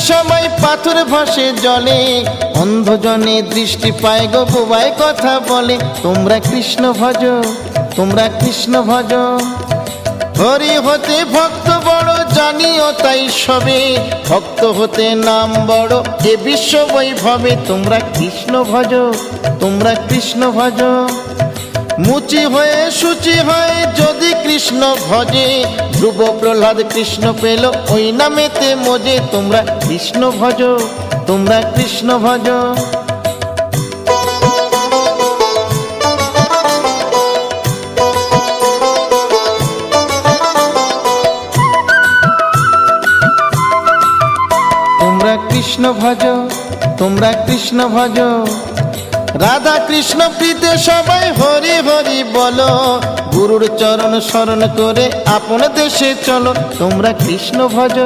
সবাই পাথর ভাসে জলে, অন্ধজনে দৃষ্টি পায় গো বোবায় কথা বলে। তোমরা কৃষ্ণ ভজ, তোমরা কৃষ্ণ ভজ। হরি হতে ভক্ত বড় জানিও তাই সবে, ভক্ত হতে নাম বড় এ বিশ্ব বৈভবে। তোমরা কৃষ্ণ ভজ, তোমরা কৃষ্ণ ভজ। মুচি হয়ে সূচি হয় যদি কৃষ্ণ ভজে, ধ্রুব প্রহ্লাদ কৃষ্ণ পেল ওই নামেতে মজে। তোমরা কৃষ্ণ ভজ, তোমরা কৃষ্ণ ভজ। তোমরা কৃষ্ণ ভজ, তোমরা কৃষ্ণ ভজ। রাধা কৃষ্ণ প্রীতে সবাই হরি হরি বলো, গুরুর চরণ শরণ করে আপন দেশে চলো। তোমরা কৃষ্ণ ভজ।